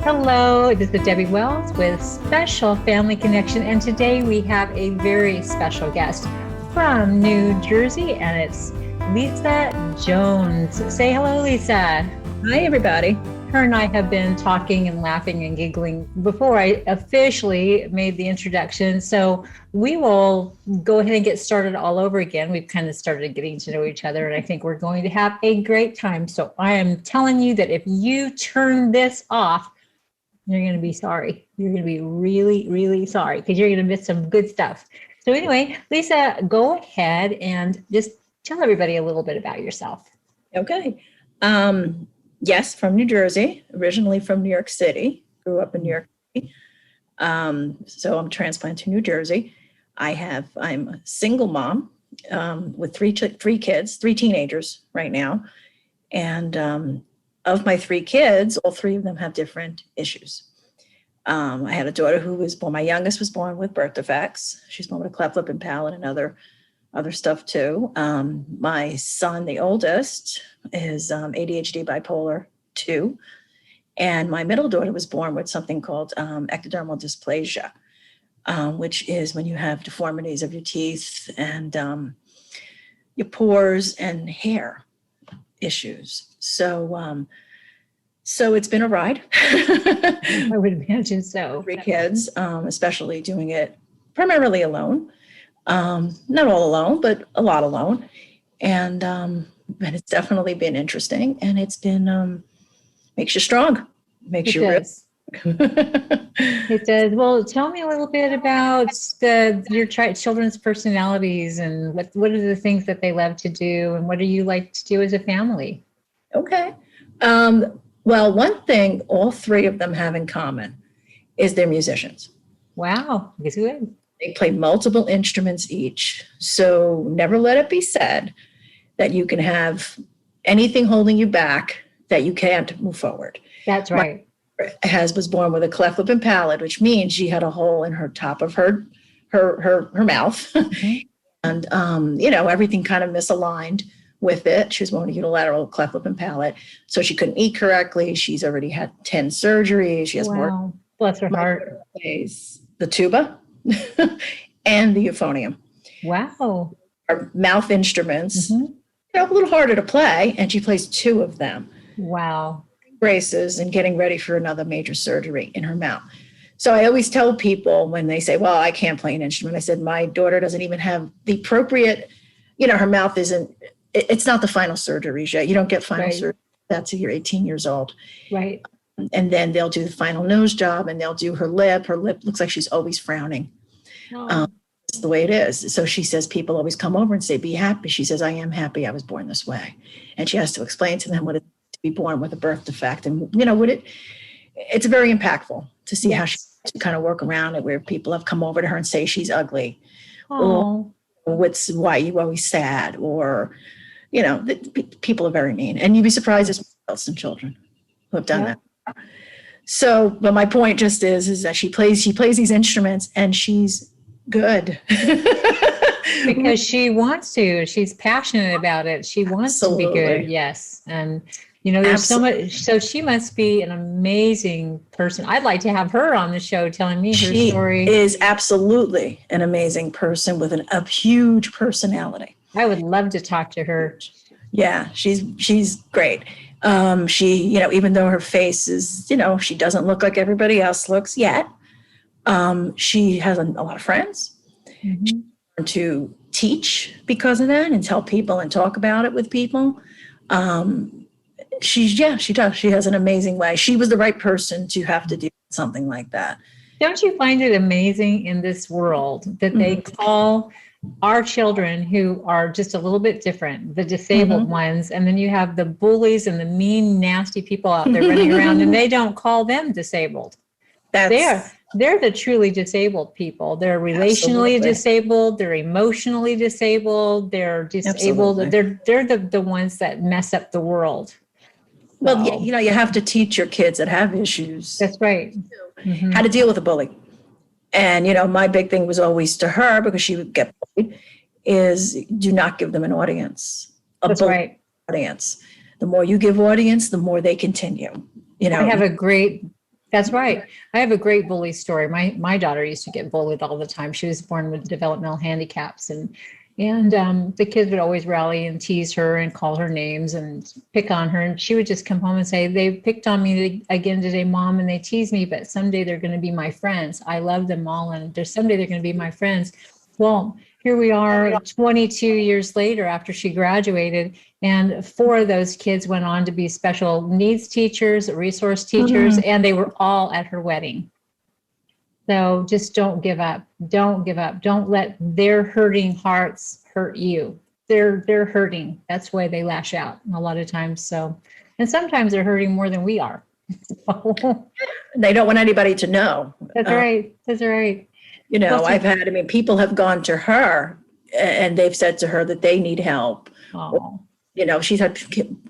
Hello, this is Debbie Wells with Special Family Connection, and today we have a very special guest from New Jersey, and it's Lisa Jones. Say hello, Lisa. Hi, everybody. Her and I have been talking and laughing and giggling before I officially made the introduction, so we will go ahead and get started all over again. We've kind of started getting to know each other, and I think we're going to have a great time. So I am telling you that if you turn this off, you're going to be sorry. You're going to be really, really sorry because you're going to miss some good stuff. So anyway, Lisa, go ahead and just tell everybody a little bit about yourself. Okay. Yes, from New Jersey, originally from New York City, grew up in New York City. So I'm transplanted to New Jersey. I'm a single mom with three kids, three teenagers right now. And of my three kids, all three of them have different issues. I had a daughter who was born, my youngest was born with birth defects. She's born with a cleft lip and palate and other stuff too. My son, the oldest, is ADHD bipolar 2. And my middle daughter was born with something called ectodermal dysplasia, which is when you have deformities of your teeth and your pores and hair issues. So it's been a ride. I would imagine so. Three kids, especially doing it primarily alone. Not all alone, but a lot alone. And it's definitely been interesting. And it's been, makes you strong. Makes you real. It does. Well, tell me a little bit about your children's personalities and what are the things that they love to do and what do you like to do as a family? Okay. Well, one thing all three of them have in common is they're musicians. Wow. Good. They play multiple instruments each. So never let it be said that you can have anything holding you back that you can't move forward. That's right. Was born with a cleft lip and palate, which means she had a hole in her top of her mouth. Mm-hmm. And, everything kind of misaligned with it. She was born with a unilateral cleft lip and palate. So she couldn't eat correctly. She's already had 10 surgeries. She has more. Bless her heart. The tuba and the euphonium. Wow. Our mouth instruments, a little harder to play. And she plays 2 of them. Wow. Braces and getting ready for another major surgery in her mouth. So I always tell people when they say, well, I can't play an instrument. I said, my daughter doesn't even have the appropriate, her mouth isn't, it's not the final surgeries yet. You don't get final surgery. That's if you're 18 years old. Right. And then they'll do the final nose job and they'll do her lip. Her lip looks like she's always frowning. Oh. It's the way it is. So she says, people always come over and say, be happy. She says, I am happy. I was born this way. And she has to explain to them what it's to be born with a birth defect. And, it's very impactful to see how she kind of work around it, where people have come over to her and say she's ugly. Oh. Or why you always sad, or, people are very mean. And you'd be surprised there's adults and children who have done that. So, but my point just is that she plays these instruments and she's good. Because she wants to. She's passionate about it. She wants to be good. Yes. And, there's so much. So she must be an amazing person. I'd like to have her on the show telling me her story. She is absolutely an amazing person with a huge personality. I would love to talk to her. Yeah, she's great. She, even though her face is, she doesn't look like everybody else looks yet. She has a lot of friends. Mm-hmm. She learned to teach because of that and tell people and talk about it with people. She does. She has an amazing way. She was the right person to have to do something like that. Don't you find it amazing in this world that they call our children who are just a little bit different, the disabled ones, and then you have the bullies and the mean, nasty people out there running around, and they don't call them disabled. They're the truly disabled people. They're relationally disabled. They're emotionally disabled. They're disabled. They're the ones that mess up the world. Well, you have to teach your kids that have issues. That's right. How to deal with a bully. And, my big thing was always to her, because she would get bullied, is do not give them an audience. That's right. Audience. The more you give audience, the more they continue. I have a great That's right. I have a great bully story. My daughter used to get bullied all the time. She was born with developmental handicaps, and the kids would always rally and tease her and call her names and pick on her. And she would just come home and say, "They picked on me again today, Mom, and they tease me, but someday they're going to be my friends. I love them all, and someday they're going to be my friends." Well, here we are 22 years later after she graduated, and 4 of those kids went on to be special needs teachers, resource teachers, and they were all at her wedding. So just don't give up. Don't give up. Don't let their hurting hearts hurt you. They're hurting. That's why they lash out a lot of times. So, and sometimes they're hurting more than we are. They don't want anybody to know. That's right. That's right. You know, people have gone to her and they've said to her that they need help. Oh. You know, she's had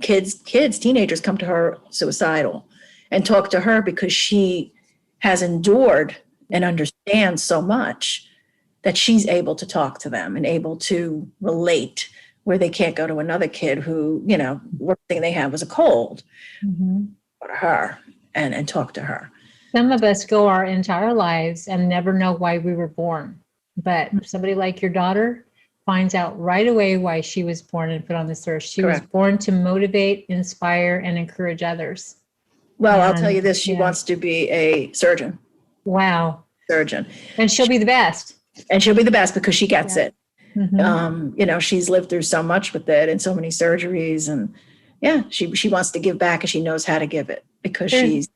teenagers come to her suicidal and talk to her because she has endured and understands so much that she's able to talk to them and able to relate, where they can't go to another kid who, you know, worst thing they had was a cold. Go to her and talk to her. Some of us go our entire lives and never know why we were born. But somebody like your daughter finds out right away why she was born and put on this earth. She was born to motivate, inspire, and encourage others. Well, I'll tell you this, she wants to be a surgeon. Wow. Surgeon. And she'll be the best. And she'll be the best because she gets it. You know, she's lived through so much with it and so many surgeries. And she wants to give back, and she knows how to give it because she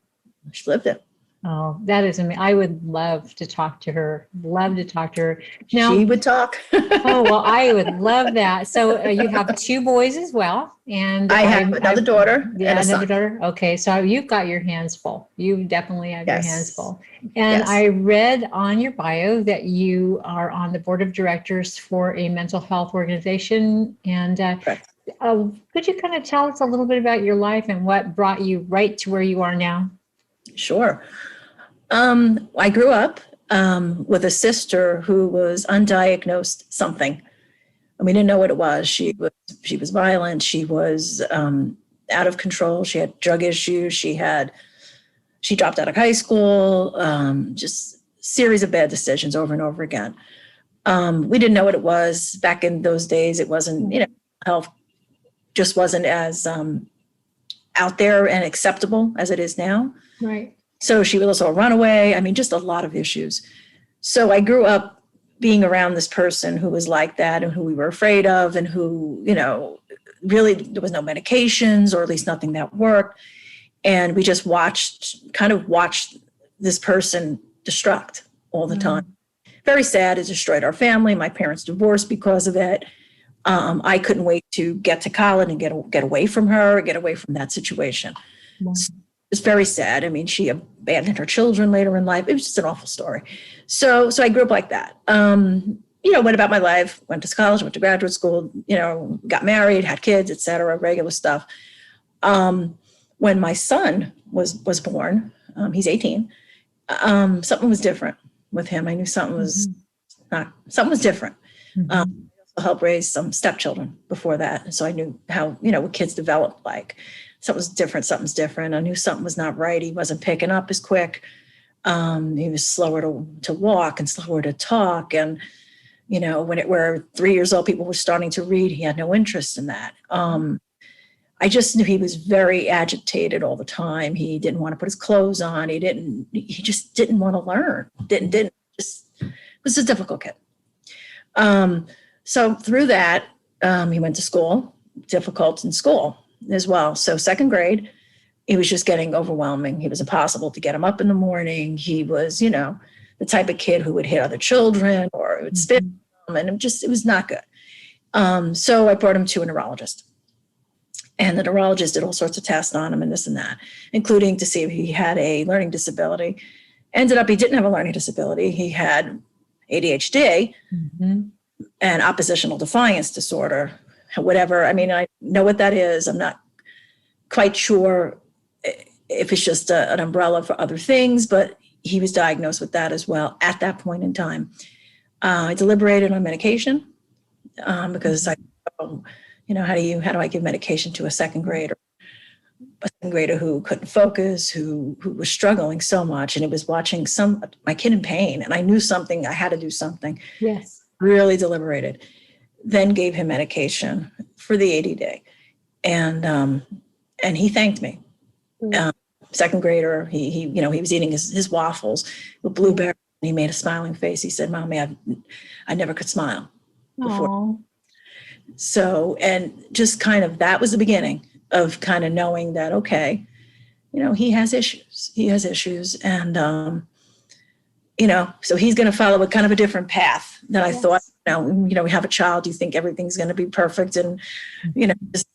lived it. Oh, that is amazing. I would love to talk to her. Love to talk to her. Now, she would talk. Oh, well, I would love that. So you have 2 boys as well. And I have another daughter. Yeah, another daughter. Okay. So you've got your hands full. You definitely have your hands full. And I read on your bio that you are on the board of directors for a mental health organization. And could you kind of tell us a little bit about your life and what brought you right to where you are now? Sure. I grew up with a sister who was undiagnosed something, and we didn't know what it was. She was violent. She was out of control. She had drug issues. She dropped out of high school. Just series of bad decisions over and over again. We didn't know what it was back in those days. It wasn't, you know, health just wasn't as out there and acceptable as it is now. Right. So she was also a runaway. I mean, just a lot of issues. So I grew up being around this person who was like that and who we were afraid of, and who, you know, really there was no medications, or at least nothing that worked. And we just watched this person destruct all the time. Very sad. It destroyed our family. My parents divorced because of it. I couldn't wait to get to college and get away from her, get away from that situation. Wow. It's very sad. I mean, she abandoned her children later in life. It was just an awful story. So I grew up like that. You know, went about my life, went to college, went to graduate school, you know, got married, had kids, et cetera, regular stuff. When my son was born, he's 18, something was different with him. I knew something was different. I also helped raise some stepchildren before that. So I knew how, you know, what kids develop like. Something's different. I knew something was not right. He wasn't picking up as quick. He was slower to walk and slower to talk. And, you know, where 3 years old, people were starting to read, he had no interest in that. I just knew he was very agitated all the time. He didn't want to put his clothes on. He just didn't want to learn. Was a difficult kid. So through that, he went to school, difficult in school as well. So second grade, it was just getting overwhelming. It was impossible to get him up in the morning. He was, you know, the type of kid who would hit other children or would spit on them, and it was not good. So I brought him to a neurologist. And the neurologist did all sorts of tests on him and this and that, including to see if he had a learning disability. Ended up he didn't have a learning disability. He had ADHD and oppositional defiance disorder, whatever. I mean, I know what that is. I'm not quite sure if it's just an umbrella for other things, but he was diagnosed with that as well at that point in time. I deliberated on medication because I, you know, how do I give medication to a second grader? a second grader who couldn't focus, who was struggling so much, and it was watching my kid in pain, and I knew something, I had to do something. Yes. Really deliberated. Then gave him medication for the ADD, and he thanked me. Second grader, he was eating his waffles with blueberry. And he made a smiling face. He said, "Mommy, I never could smile before." Aww. So, and just kind of, that was the beginning of kind of knowing that, okay, he has issues. And, so he's going to follow a kind of a different path than I thought. We have a child, you think everything's going to be perfect and, just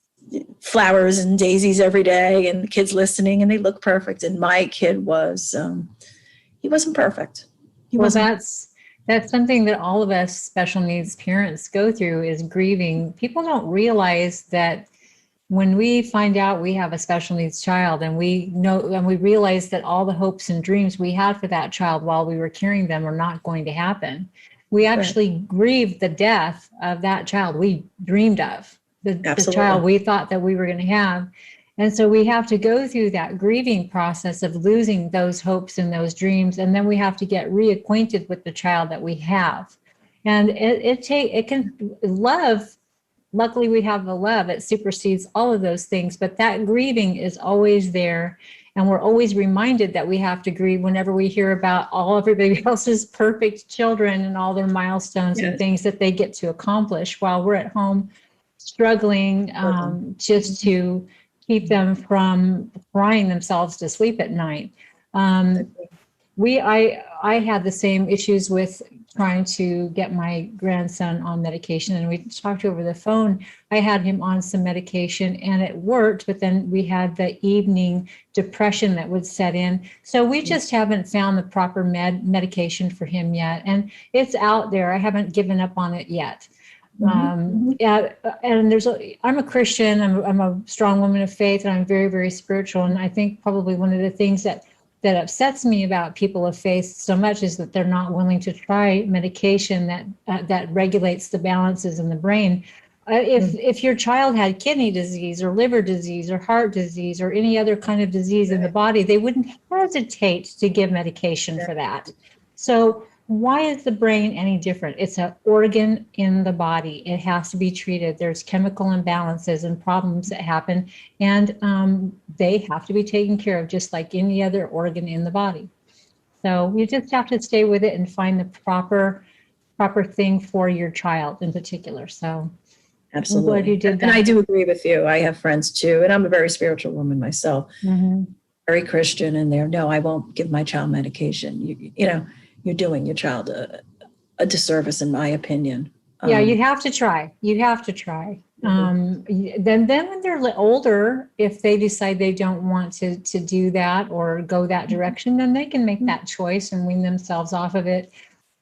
flowers and daisies every day and the kids listening and they look perfect. And my kid was, he wasn't perfect. That's something that all of us special needs parents go through, is grieving. People don't realize that when we find out we have a special needs child, and we realize that all the hopes and dreams we had for that child while we were carrying them are not going to happen. We actually grieve the death of that child we dreamed of, the child we thought that we were going to have. And so we have to go through that grieving process of losing those hopes and those dreams. And then we have to get reacquainted with the child that we have. And love, luckily we have the love, it supersedes all of those things, but that grieving is always there. And we're always reminded that we have to grieve whenever we hear about everybody else's perfect children and all their milestones and things that they get to accomplish while we're at home struggling just to keep them from crying themselves to sleep at night. I had the same issues with trying to get my grandson on medication, and we talked over the phone. I had him on some medication and it worked, but then we had the evening depression that would set in. So we just haven't found the proper medication for him yet. And it's out there. I haven't given up on it yet. And I'm a Christian, I'm a strong woman of faith, and I'm very, very spiritual. And I think probably one of the things that upsets me about people of faith so much is that they're not willing to try medication that regulates the balances in the brain. If your child had kidney disease or liver disease or heart disease or any other kind of disease in the body, they wouldn't hesitate to give medication for that. So why is the brain any different? It's an organ in the body. It has to be treated. There's chemical imbalances and problems that happen, and they have to be taken care of just like any other organ in the body. So you just have to stay with it and find the proper thing for your child in particular. So absolutely. I'm glad you did that. And I do agree with you. I have friends too, and I'm a very spiritual woman myself, very Christian, and no, I won't give my child medication. You're doing your child a disservice, in my opinion. Yeah, you have to try. Then when they're older, if they decide they don't want to do that or go that direction, then they can make that choice and wean themselves off of it.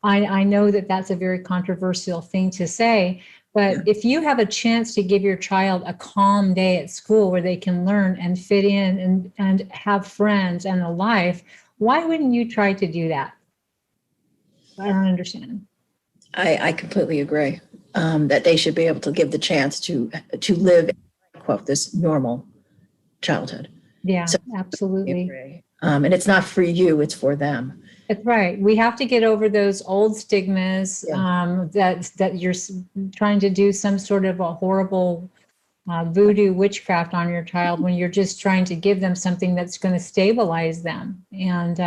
I know that that's a very controversial thing to say, but if you have a chance to give your child a calm day at school where they can learn and fit in and have friends and a life, why wouldn't you try to do that? I don't understand. I completely agree that they should be able to give the chance to live, quote, this normal childhood. Yeah, so, absolutely. And it's not for you, it's for them. That's right. We have to get over those old stigmas that you're trying to do some sort of a horrible voodoo witchcraft on your child when you're just trying to give them something that's going to stabilize them. And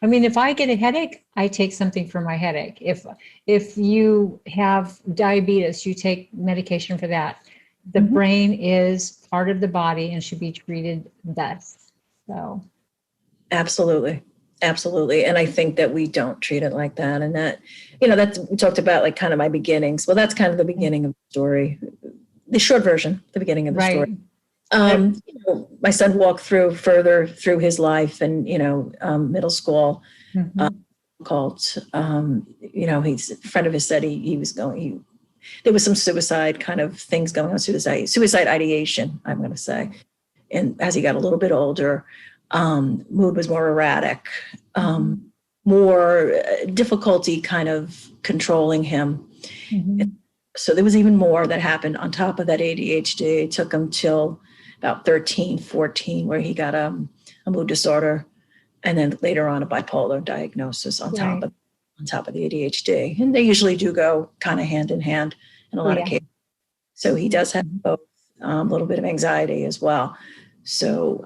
if I get a headache, I take something for my headache. If you have diabetes, you take medication for that. The brain is part of the body and should be treated thus. So, absolutely. And I think that we don't treat it like that. And that, we talked about like kind of my beginnings. Well, that's kind of the beginning of the story. The short version, the beginning of the story. My son walked further through his life and, middle school, called, he's a friend of his said there was some suicide kind of things going on, suicide ideation, I'm going to say. And as he got a little bit older, mood was more erratic, more difficulty kind of controlling him. So there was even more that happened on top of that ADHD. It took him till about 13, 14, where he got a mood disorder, and then later on a bipolar diagnosis on top of the ADHD. And they usually do go kind of hand in hand in a lot of cases. So he does have both, a little bit of anxiety as well. So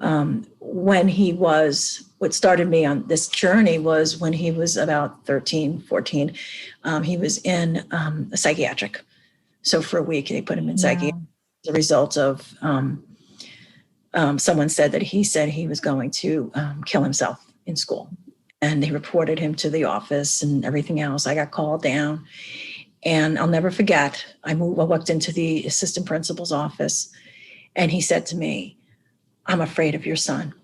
what started me on this journey was when he was about 13, 14, he was in a psychiatric. So for a week, they put him in psychiatric as a result of someone said that he said he was going to kill himself in school. And they reported him to the office and everything else. I got called down. And I'll never forget, I walked into the assistant principal's office, and he said to me, "I'm afraid of your son.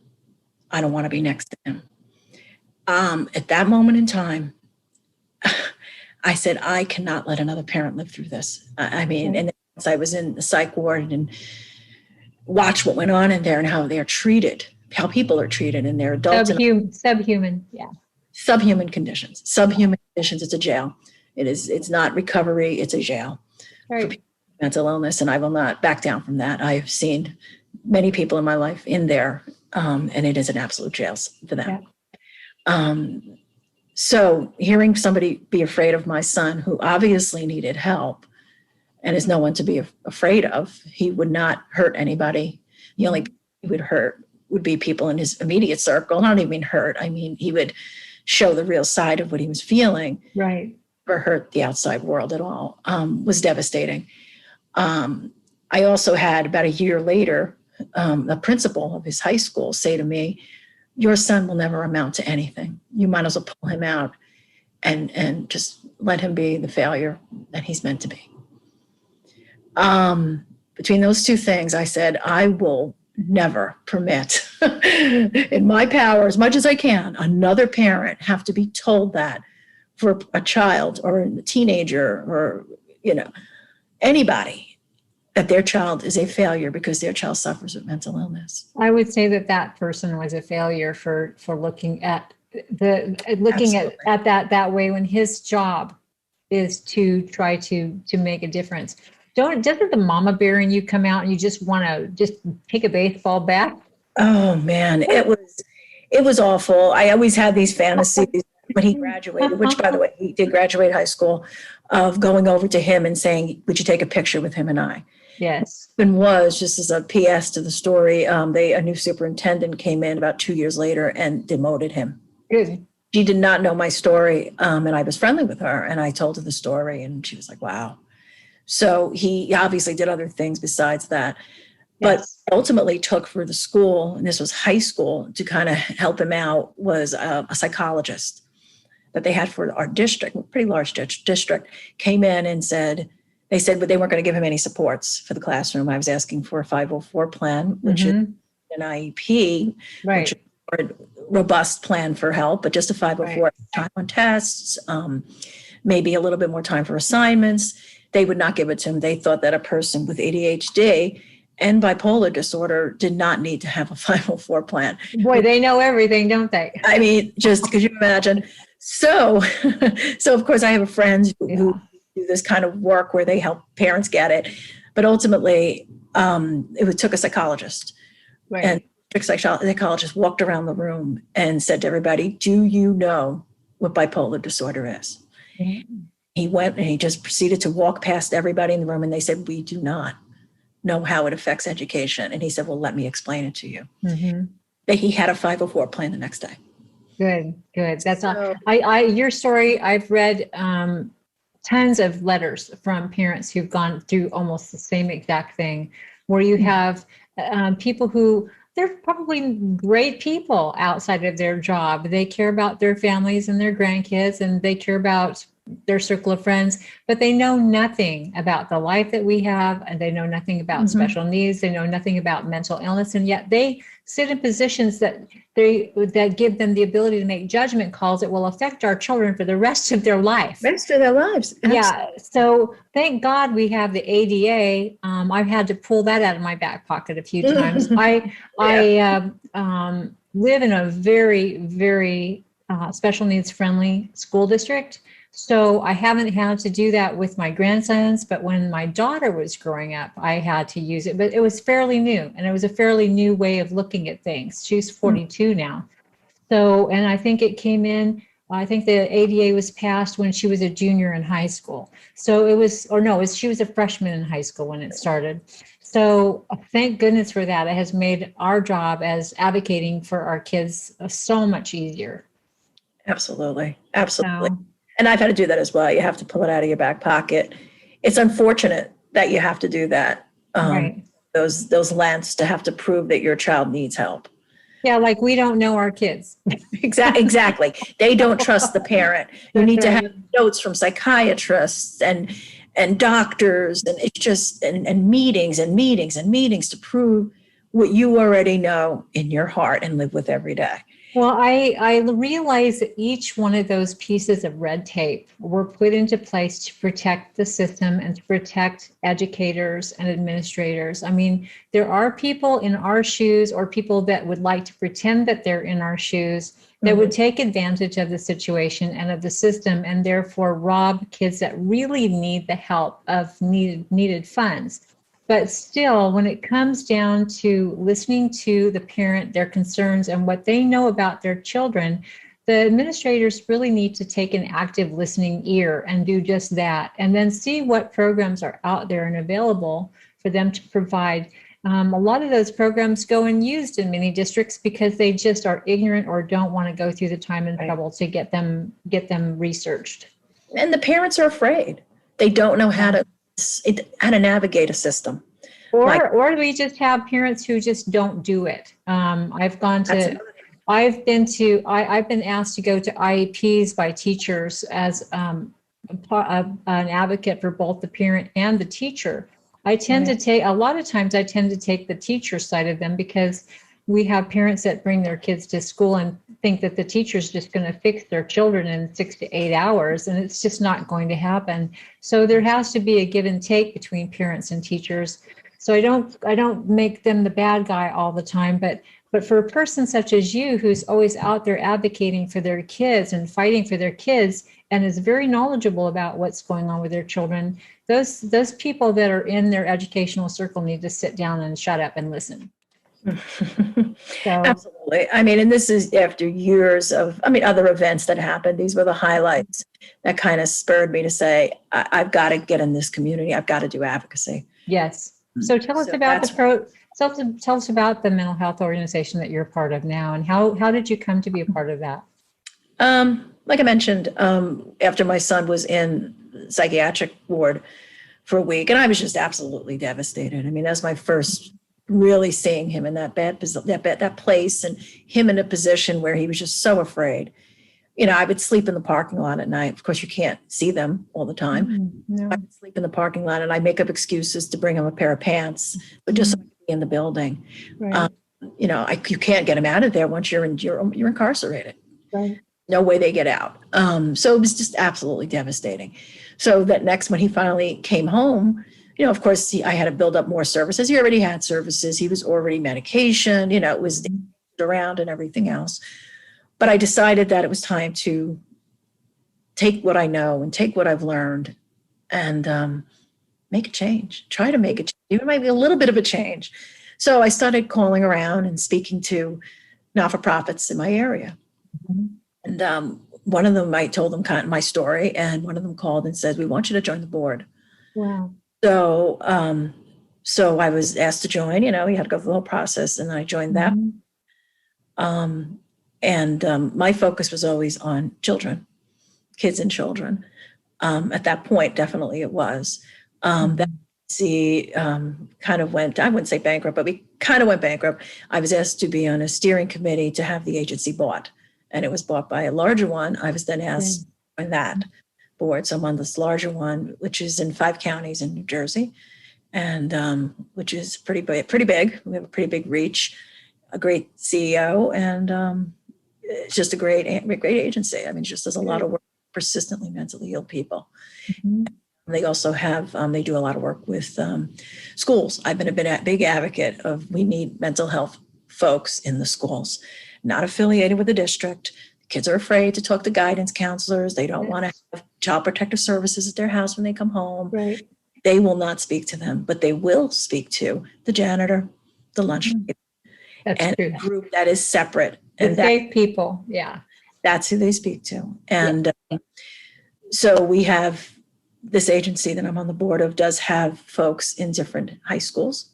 I don't want to be next to him." At that moment in time, I said, I cannot let another parent live through this. And then once I was in the psych ward and watched what went on in there and how they're treated, how people are treated in their adults. Subhuman, yeah. Subhuman conditions. It's a jail. It's not recovery, it's a jail. Right. For people with mental illness, and I will not back down from that. I've seen many people in my life in there, and it is an absolute jail for them. Yeah. So hearing somebody be afraid of my son, who obviously needed help and is no one to be afraid of, he would not hurt anybody. The only people he would hurt would be people in his immediate circle. Not even hurt. He would show the real side of what he was feeling. Right. Or hurt the outside world at all. Was devastating. I also had, about a year later, the principal of his high school say to me, "Your son will never amount to anything. You might as well pull him out and just let him be the failure that he's meant to be." Between those two things, I said, I will never permit, in my power, as much as I can, another parent have to be told that for a child or a teenager or, anybody, that their child is a failure because their child suffers with mental illness. I would say that person was a failure for looking at that way, when his job is to try to make a difference. Doesn't the mama bear in you come out and you just want to just take a baseball bat? Oh man, it was awful. I always had these fantasies when he graduated, which, by the way, he did graduate high school, of going over to him and saying, "Would you take a picture with him and I?" Yes. And was, just as a PS to the story, a new superintendent came in about 2 years later and demoted him. Good. She did not know my story, and I was friendly with her, and I told her the story, and she was like, "Wow." So he obviously did other things besides that. But ultimately took for the school, and this was high school, to kind of help him out, was a psychologist that they had for our district, a pretty large district, came in and they said, but they weren't going to give him any supports for the classroom. I was asking for a 504 plan, which is an IEP, which is a robust plan for help, but just a 504, time on tests, maybe a little bit more time for assignments. They would not give it to him. They thought that a person with ADHD and bipolar disorder did not need to have a 504 plan. Boy, they know everything, don't they? Just could you imagine? So of course, I have friends who do this kind of work where they help parents get it. But ultimately, it took a psychologist. Right. And the psychologist walked around the room and said to everybody, "Do you know what bipolar disorder is?" Mm-hmm. He went and he just proceeded to walk past everybody in the room, and they said, "We do not know how it affects education." And he said, "Well, let me explain it to you." Mm-hmm. He had a 504 plan the next day. Good. That's all. Your story, I've read tons of letters from parents who've gone through almost the same exact thing, where you have people who, they're probably great people outside of their job. They care about their families and their grandkids, and they care about their circle of friends, but they know nothing about the life that we have, and they know nothing about special needs. They know nothing about mental illness, and yet they sit in positions that give them the ability to make judgment calls that will affect our children for the rest of their life. Absolutely. Yeah. So thank God we have the ADA. I've had to pull that out of my back pocket a few times. I live in a very, very special needs friendly school district, So I haven't had to do that with my grandsons, but when my daughter was growing up, I had to use it, but it was fairly new, and it was a fairly new way of looking at things. She's 42 now. So, and I think it came in, I think the ADA was passed when she was a junior in high school. So it was, or no, she was a freshman in high school when it started. So thank goodness for that. It has made our job as advocating for our kids so much easier. Absolutely. Absolutely. So, And I've had to do that as well. You have to pull it out of your back pocket. It's unfortunate that you have to do that. right. Those lengths to have to prove that your child needs help. Yeah, like we don't know our kids. Exactly. They don't trust the parent. You That's need to right. have notes from psychiatrists and doctors, and it's just and meetings and meetings and meetings to prove what you already know in your heart and live with every day. Well, I realize that each one of those pieces of red tape were put into place to protect the system and to protect educators and administrators. I mean, there are people in our shoes or people that would like to pretend that they're in our shoes that would take advantage of the situation and of the system and therefore rob kids that really need the help of needed funds. But still, when it comes down to listening to the parent, their concerns, and what they know about their children, the administrators really need to take an active listening ear and do just that, and then see what programs are out there and available for them to provide. A lot of those programs go unused in many districts because they just are ignorant or don't want to go through the time and trouble to get them researched. And the parents are afraid. They don't know how to navigate a system. Or we just have parents who just don't do it. I've been asked to go to IEPs by teachers as an advocate for both the parent and the teacher. I tend to take, a lot of times I tend to take the teacher side of them because we have parents that bring their kids to school and think that the teacher's just going to fix their children in 6 to 8 hours, and it's just not going to happen. So there has to be a give and take between parents and teachers. So I don't make them the bad guy all the time, but for a person such as you, who's always out there advocating for their kids and fighting for their kids and is very knowledgeable about what's going on with their children, those people that are in their educational circle need to sit down and shut up and listen. So, absolutely. I mean, and this is after years of, other events that happened. These were the highlights that kind of spurred me to say, I've got to get in this community. I've got to do advocacy. yes. So tell us about tell us about the mental health organization that you're part of now, and how did you come to be a part of that? Like I mentioned, after my son was in psychiatric ward for a week, and I was just absolutely devastated. I mean, that's my first really seeing him in that that place, and him in a position where he was just so afraid. I would sleep in the parking lot at night. Of course, you can't see them all the time. No. I would sleep in the parking lot, and I make up excuses to bring him a pair of pants, but just so I could be in the building. Right. You can't get him out of there once you're incarcerated. Right. No way they get out. So it was just absolutely devastating. So that next, when he finally came home, of course, I had to build up more services. He already had services. He was already medication. It was around and everything else. But I decided that it was time to take what I know and take what I've learned and make a change, try to make a change. Even might be a little bit of a change. So I started calling around and speaking to not-for-profits in my area. And one of them, I told them kind of my story, and one of them called and said, "We want you to join the board." Wow. So I was asked to join. You had to go through the whole process, and I joined that. My focus was always on children, kids and children. At that point, definitely it was. That kind of went, I wouldn't say bankrupt, but we kind of went bankrupt. I was asked to be on a steering committee to have the agency bought, and it was bought by a larger one. I was then asked on that board. So I'm on this larger one, which is in 5 counties in New Jersey, and which is pretty big. We have a pretty big reach, a great CEO, and it's just a great agency. I mean, it just does a lot of work, persistently mentally ill people. They also have, they do a lot of work with schools. I've been a big advocate of, we need mental health folks in the schools, not affiliated with the district. Kids are afraid to talk to guidance counselors. They don't want to have child protective services at their house when they come home. Right. They will not speak to them, but they will speak to the janitor, the lunch lady, That's and true. a group that is separate. The And safe people. Yeah. that's who they speak to. And so we have this agency that I'm on the board of does have folks in different high schools.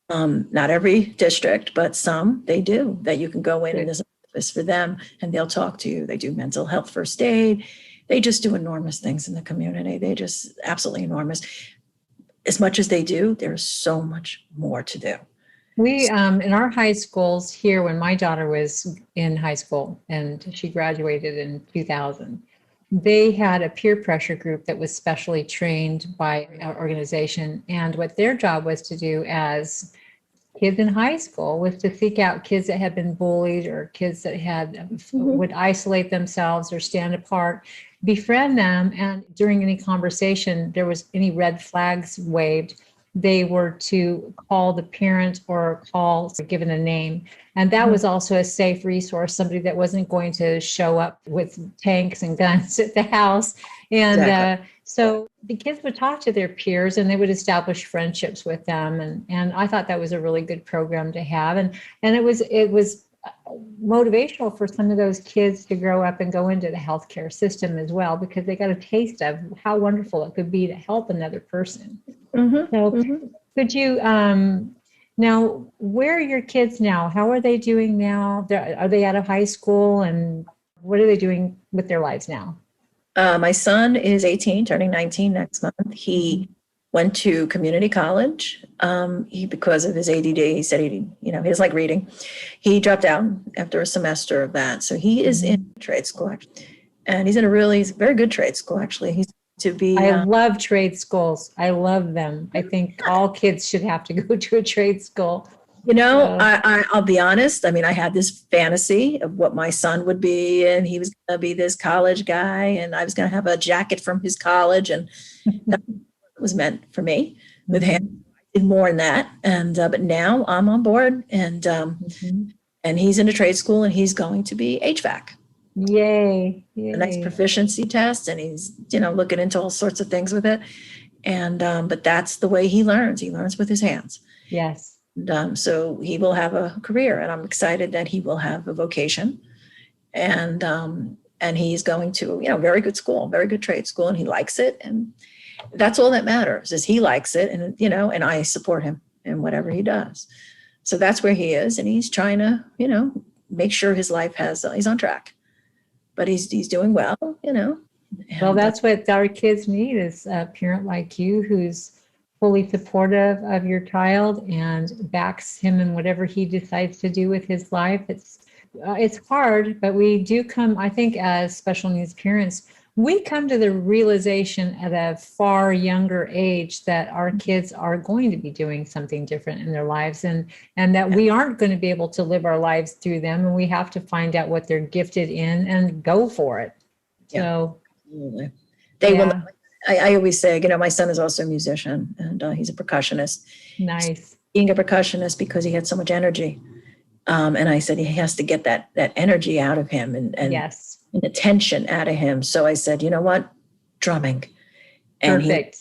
Not every district, but some they do, that you can go in and there's an office for them and they'll talk to you. They do mental health first aid. They just do enormous things in the community. They just absolutely enormous. As much as they do, there's so much more to do. We, in our high schools here, when my daughter was in high school and she graduated in 2000, they had a peer pressure group that was specially trained by our organization. And what their job was to do as kids in high school was to seek out kids that had been bullied or kids that had would isolate themselves or stand apart, befriend them. And during any conversation, there was any red flags waved, they were to call the parent or call given a name. And that was also a safe resource, somebody that wasn't going to show up with tanks and guns at the house. And so the kids would talk to their peers and they would establish friendships with them. And I thought that was a really good program to have. And it was motivational for some of those kids to grow up and go into the healthcare system as well, because they got a taste of how wonderful it could be to help another person. Could you, now, where are your kids now? How are they doing now? Are they out of high school, and what are they doing with their lives now? My son is 18, turning 19 next month. He went to community college. Because of his ADD, he said he doesn't like reading. He dropped out after a semester of that. So he is in trade school, actually. And he's in a very good trade school, actually. He's to be. I love trade schools. I love them. I think all kids should have to go to a trade school. I'll be honest. I mean, I had this fantasy of what my son would be, and he was going to be this college guy, and I was going to have a jacket from his college, and that was meant for me with him. I did more than that, and but now I'm on board, and he's in a trade school, and he's going to be HVAC. Yay! A nice proficiency test, and he's looking into all sorts of things with it, and but that's the way he learns. He learns with his hands. Yes. And, so he will have a career, and I'm excited that he will have a vocation, and he's going to very good school, very good trade school, and he likes it, and that's all that matters is he likes it, and I support him in whatever he does. So that's where he is, and he's trying to make sure his life he's on track, but he's doing well, Well, that's what our kids need, is a parent like you who's fully supportive of your child and backs him in whatever he decides to do with his life. It's hard, but we do come, I think, as special needs parents, we come to the realization at a far younger age that our kids are going to be doing something different in their lives, and that we aren't going to be able to live our lives through them, and we have to find out what they're gifted in and go for it. So absolutely. They will. I always say, my son is also a musician, and he's a percussionist. Nice. Being a percussionist because he had so much energy. And I said he has to get that energy out of him and the tension out of him. So I said, you know what? Drumming. And perfect.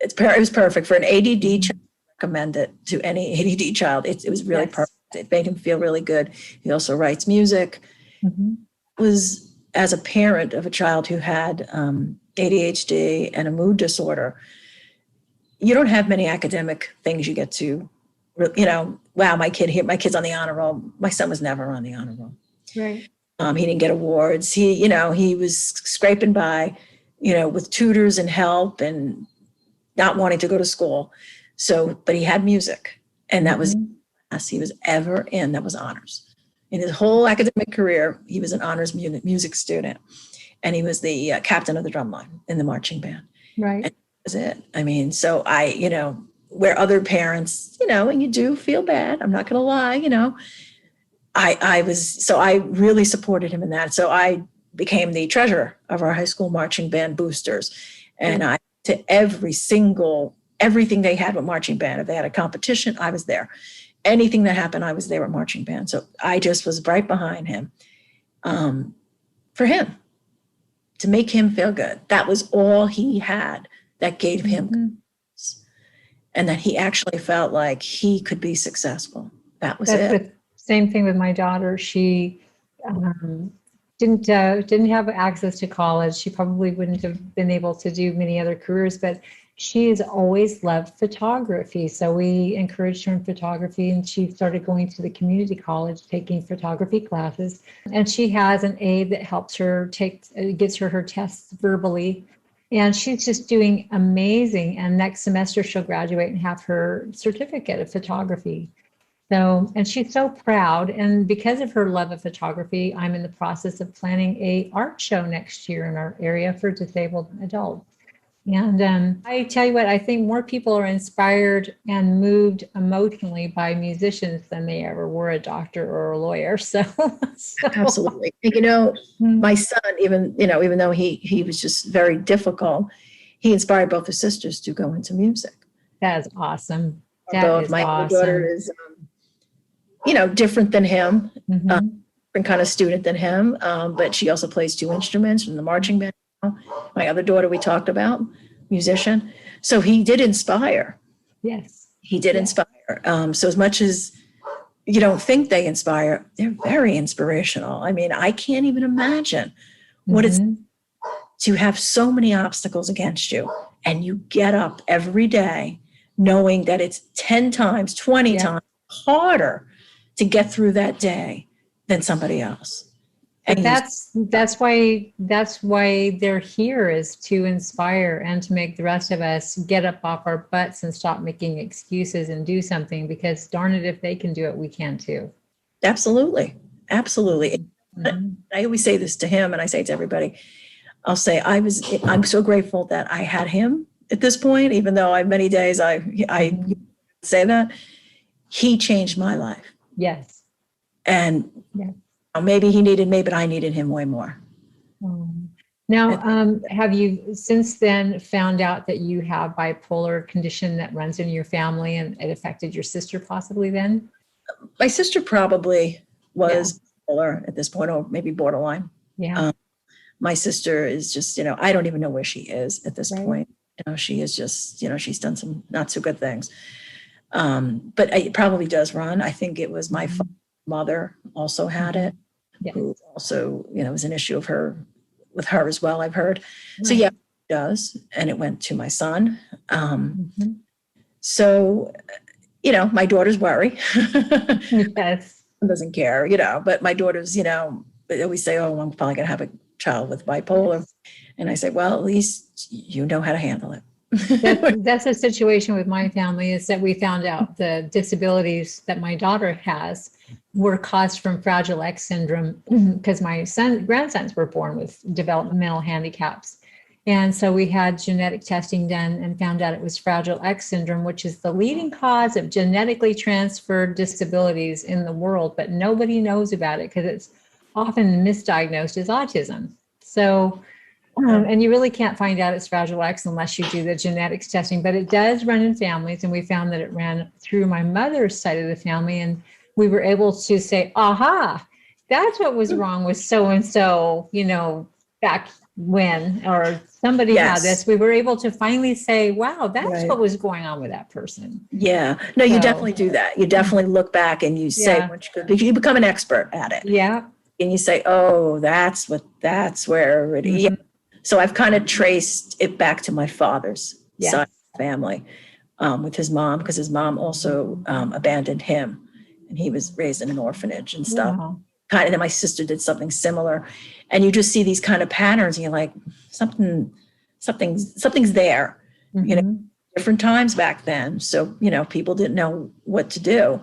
It was perfect for an ADD child. Recommend it to any ADD child. It was really perfect. It made him feel really good. He also writes music. Was as a parent of a child who had ADHD and a mood disorder, you don't have many academic things you get to, wow, my kid's on the honor roll. My son was never on the honor roll. Right. He didn't get awards. He was scraping by, with tutors and help and not wanting to go to school. So, but he had music, and that was the class he was ever in. That was honors. In his whole academic career, he was an honors music student, and he was the captain of the drum line in the marching band. Right. And that was it. I mean, so where other parents, and you do feel bad, I'm not going to lie, I really supported him in that. So I became the treasurer of our high school marching band boosters. And I, to everything they had with marching band, if they had a competition, I was there. Anything that happened, I was there at marching band. So I just was right behind him for him. to make him feel good. That was all he had that gave him confidence. And that he actually felt like he could be successful. That was That's it. the same thing with my daughter. She didn't have access to college. She probably wouldn't have been able to do many other careers, but she has always loved photography. So we encouraged her in photography, and she started going to the community college, taking photography classes. And she has an aide that helps her gets her tests verbally. And she's just doing amazing. And next semester she'll graduate and have her certificate of photography. So, and she's so proud. And because of her love of photography, I'm in the process of planning a art show next year in our area for disabled adults. And I tell you what, I think more people are inspired and moved emotionally by musicians than they ever were a doctor or a lawyer. So Absolutely. And, my son, even though he was just very difficult, he inspired both his sisters to go into music. That is awesome. My older daughter is, different than him, different kind of student than him, but she also plays 2 instruments in the marching band. My other daughter we talked about, musician. So he did inspire. Yes. He did inspire. So as much as you don't think they inspire, they're very inspirational. I mean, I can't even imagine what it's to have so many obstacles against you, and you get up every day knowing that it's 10 times, 20 times harder to get through that day than somebody else. But that's why they're here, is to inspire and to make the rest of us get up off our butts and stop making excuses and do something, because darn it, if they can do it, we can too. Absolutely. I always say this to him, and I say it to everybody. I'll say I'm so grateful that I had him at this point, even though many days I say that. He changed my life. Yes. And maybe he needed me, but I needed him way more. Now, have you since then found out that you have bipolar condition that runs in your family, and it affected your sister possibly then? My sister probably was bipolar at this point, or maybe borderline. Yeah. My sister is just, I don't even know where she is at this point. She is just, she's done some not so good things. But it probably does run. I think it was my mother also had it. Who also, was an issue with her as well, I've heard. So it does. And it went to my son. So, my daughters worry. Yes. Doesn't care, but my daughters, they always say, oh, I'm probably going to have a child with bipolar. Yes. And I say, well, at least you know how to handle it. That's a situation with my family, is that we found out the disabilities that my daughter has were caused from Fragile X syndrome, because my grandsons were born with developmental handicaps. And so we had genetic testing done and found out it was Fragile X syndrome, which is the leading cause of genetically transferred disabilities in the world, but nobody knows about it because it's often misdiagnosed as autism. So, and you really can't find out it's Fragile X unless you do the genetics testing, but it does run in families. And we found that it ran through my mother's side of the family. And we were able to say, aha, that's what was wrong with so-and-so, back when, or somebody had this. We were able to finally say, wow, that's what was going on with that person. Yeah. No, you definitely do that. You definitely look back and you say, because you become an expert at it. Yeah. And you say, oh, that's where it is. So I've kind of traced it back to my father's side of the family, with his mom, because his mom also abandoned him, and he was raised in an orphanage and stuff. Wow. And then my sister did something similar, and you just see these kind of patterns, and you're like, something's there. Different times back then, so people didn't know what to do.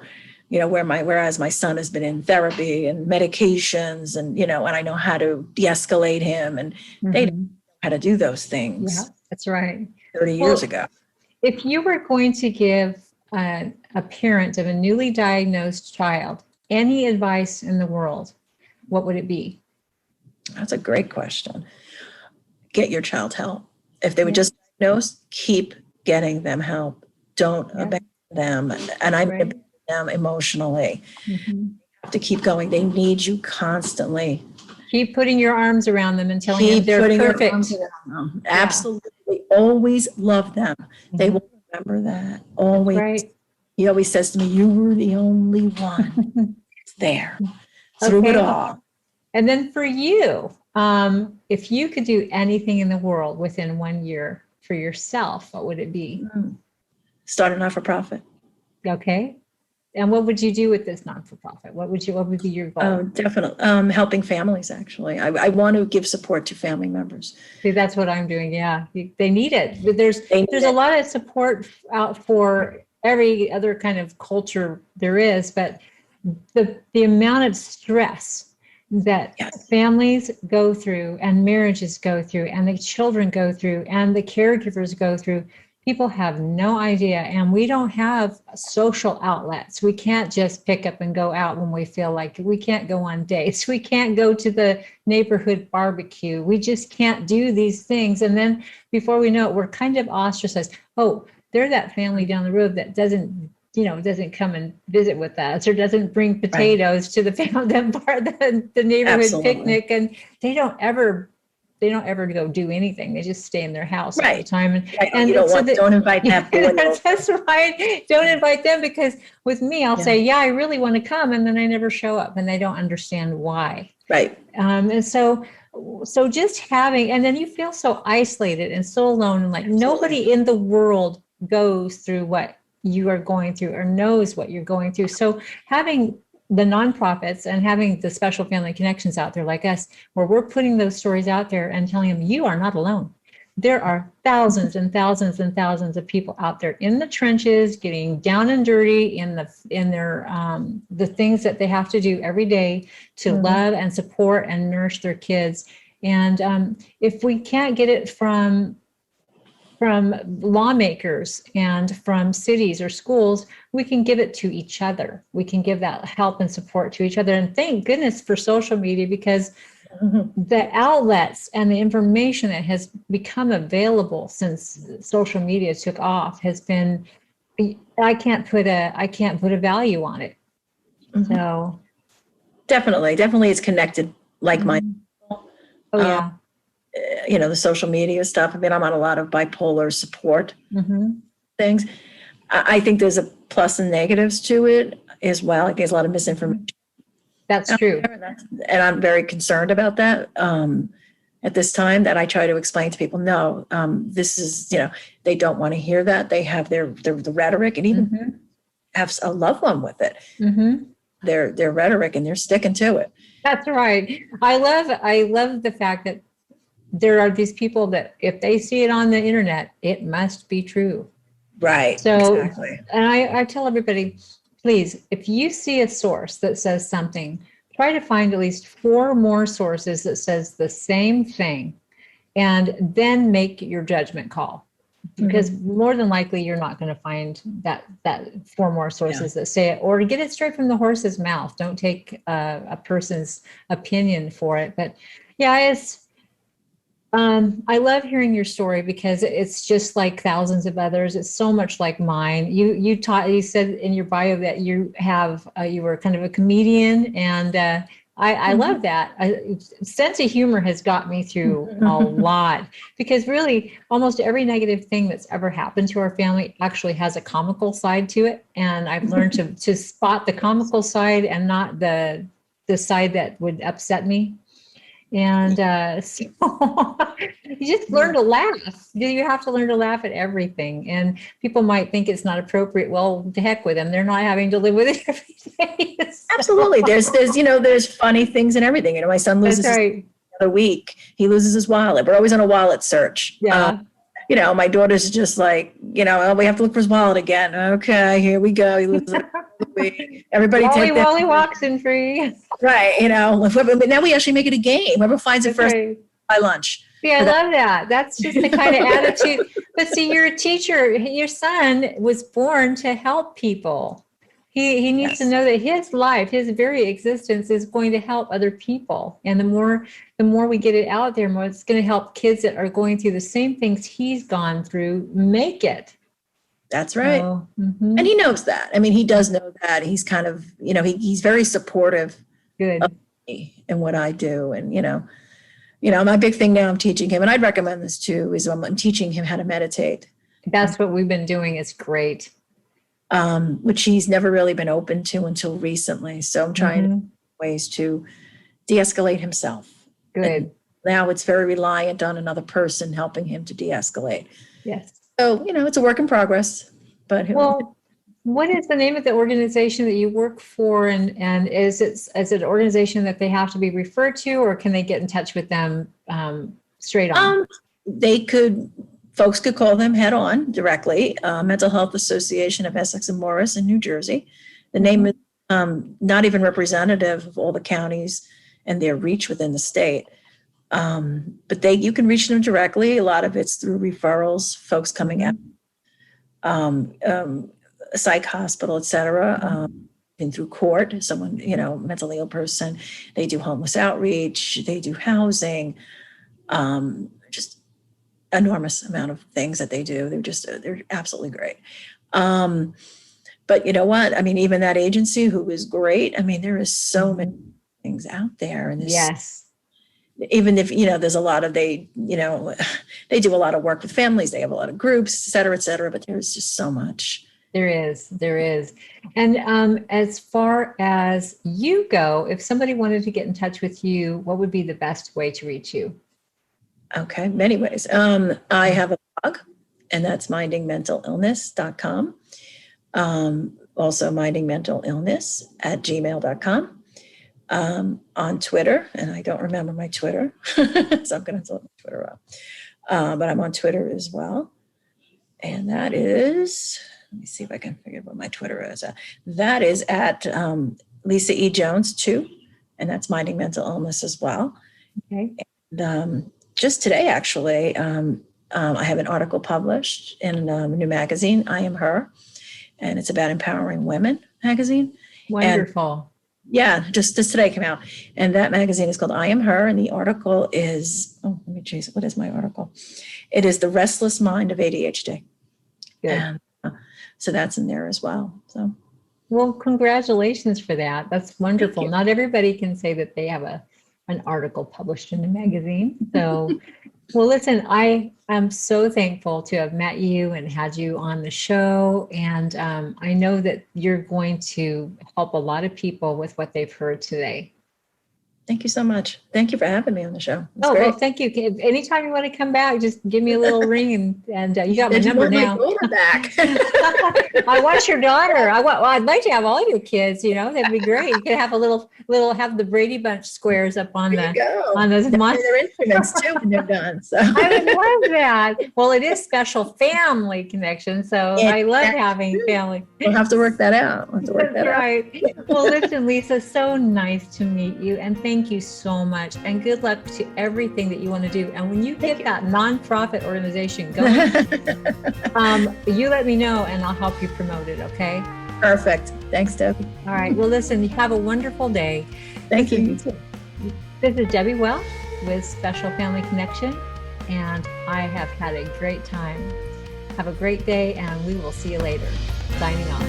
Whereas my son has been in therapy and medications, and and I know how to de-escalate him, and they know how to do those things. Yeah, that's right. 30 years ago. If you were going to give a parent of a newly diagnosed child any advice in the world, what would it be? That's a great question. Get your child help. If they were just diagnosed, keep getting them help. Don't abandon them. And I abandon them emotionally. You have to keep going. They need you constantly. Keep putting your arms around them and telling them Keep they're putting your perfect. arms around them. Absolutely. Always love them. They Mhm. will remember that. That's Always. right. He always says to me, you were the only one there through it Okay. all. And then for you, if you could do anything in the world within 1 year for yourself, what would it be? Start a not-for-profit. Okay. And what would you do with this non-for-profit? What would be your goal? Oh, definitely. Helping families, actually. I want to give support to family members. See, that's what I'm doing. Yeah. They need it. But there's a lot of support out for every other kind of culture there is, but the amount of stress that Yes. families go through and marriages go through and the children go through and the caregivers go through, people have no idea. And we don't have social outlets. We can't just pick up and go out when we feel like it. We can't go on dates. We can't go to the neighborhood barbecue. We just can't do these things. And then before we know it, we're kind of ostracized. Oh, they're that family down the road that doesn't come and visit with us or doesn't bring potatoes to the neighborhood Absolutely. picnic, and they don't ever go do anything. They just stay in their house all the time. And you don't invite that boy. That's right. Don't invite them, because with me, I'll say, yeah, I really want to come, and then I never show up, and they don't understand why. Right. And so just having, and then you feel so isolated and so alone, and like nobody in the world goes through what you are going through or knows what you're going through. So having the nonprofits and having the special family connections out there like us, where we're putting those stories out there and telling them you are not alone. There are thousands and thousands and thousands of people out there in the trenches, getting down and dirty in their the things that they have to do every day to love and support and nourish their kids. And if we can't get it from lawmakers and from cities or schools, we can give it to each other. We can give that help and support to each other. And thank goodness for social media, because the outlets and the information that has become available since social media took off has been, I can't put a value on it. So definitely it's connected like mine. Oh yeah. The social media stuff. I mean, I'm on a lot of bipolar support things. I think there's a plus and negatives to it as well. I think there's a lot of misinformation. That's true. And I'm very concerned about that at this time, that I try to explain to people, no, this is, they don't want to hear that. They have the rhetoric, and even have a loved one with it. Their rhetoric, and they're sticking to it. That's right. I love the fact that there are these people that if they see it on the internet, it must be true. Right. So, exactly. And I tell everybody, please, if you see a source that says something, try to find at least 4 more sources that says the same thing, and then make your judgment call. Because more than likely, you're not going to find that 4 more sources that say it, or get it straight from the horse's mouth. Don't take a person's opinion for it. But yeah, I love hearing your story, because it's just like thousands of others. It's so much like mine. You said in your bio that you were kind of a comedian, and I love that. Sense of humor has got me through a lot, because really almost every negative thing that's ever happened to our family actually has a comical side to it. And I've learned to spot the comical side and not the side that would upset me. And so you just learn to laugh. You have to learn to laugh at everything. And people might think it's not appropriate. Well, to heck with them. They're not having to live with it every day. So. Absolutely. There's funny things in everything. My son loses his other week. He loses his wallet. We're always on a wallet search. Yeah. My daughter's just like, oh, we have to look for his wallet again. Okay, here we go. He loses it. Everybody take that. Wally walks in free. Right. But now we actually make it a game. Whoever finds it first, buy lunch. Yeah, I love that. That's just the kind of attitude. But see, you're a teacher. Your son was born to help people. He needs to know that his life, his very existence, is going to help other people. And the more we get it out there, more it's going to help kids that are going through the same things he's gone through make it. That's right. So, and he knows that. I mean, he does know that. He's kind of, he's very supportive. Good. Of me and what I do. And, my big thing now I'm teaching him, and I'd recommend this too, is I'm teaching him how to meditate. That's what we've been doing. It's great. Which he's never really been open to until recently. So I'm trying ways to de-escalate himself. Good. And now it's very reliant on another person helping him to de-escalate. Yes. So, it's a work in progress. But well, what is the name of the organization that you work for? And is it an organization that they have to be referred to, or can they get in touch with them straight on? Folks could call them head on directly. Mental Health Association of Essex and Morris in New Jersey. The name is not even representative of all the counties and their reach within the state. But you can reach them directly. A lot of it's through referrals, folks coming out, a psych hospital, et cetera, and through court, someone, mentally ill person. They do homeless outreach, they do housing, just enormous amount of things that they do. They're absolutely great. But you know what? I mean, even that agency, who is great, I mean, there is so many things out there. And yes. Even if, there's a lot of, they do a lot of work with families, they have a lot of groups, et cetera, but there's just so much. There is. And as far as you go, if somebody wanted to get in touch with you, what would be the best way to reach you? Okay, many ways. I have a blog, and that's mindingmentalillness.com. Also mindingmentalillness@gmail.com. On Twitter, and I don't remember my Twitter, so I'm going to look my Twitter up. But I'm on Twitter as well. And that is, let me see if I can figure out what my Twitter is. That is at Lisa E. Jones 2, and that's Minding Mental Illness as well. Okay. And just today, actually, I have an article published in a new magazine, I Am Her, and it's about empowering women magazine. Wonderful. And, just today came out, and that magazine is called I Am Her, and the article is, let me choose, what is my article? It is The Restless Mind of ADHD. Good. And so that's in there as well. So, well, congratulations for that. That's wonderful. Not everybody can say that they have an article published in a magazine. So, well, listen, I am so thankful to have met you and had you on the show. And I know that you're going to help a lot of people with what they've heard today. Thank you so much. Thank you for having me on the show. Great. Well, thank you. Anytime you want to come back, just give me a little ring, and you got my number now. My daughter back. I want your daughter. I'd like to have all your kids. That'd be great. You could have a little have the Brady Bunch squares up on those their instruments too when they're done. So I would love that. Well, it is Special Family Connection, so I love having family. We'll have to work that out. Right. Well, listen, Lisa, so nice to meet you, and thank you so much, and good luck to everything that you want to do. And when you get that nonprofit organization going, you let me know and I'll help you promote it. Okay. Perfect. Thanks, Debbie. All right. Well, listen, you have a wonderful day. Thank you. You too. This is Debbie Welch with Special Family Connection, and I have had a great time. Have a great day, and we will see you later. Signing off.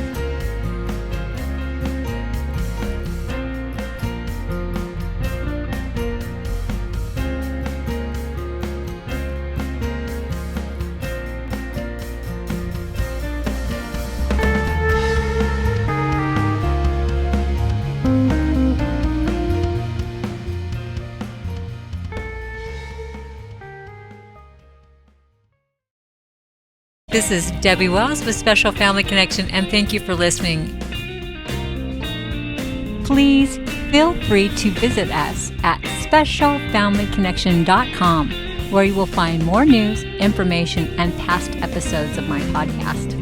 This is Debbie Wells with Special Family Connection, and thank you for listening. Please feel free to visit us at specialfamilyconnection.com, where you will find more news, information, and past episodes of my podcast.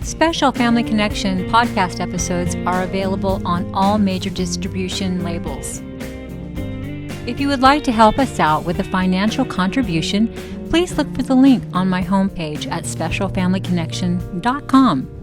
Special Family Connection podcast episodes are available on all major distribution labels. If you would like to help us out with a financial contribution, please look for the link on my homepage at specialfamilyconnection.com.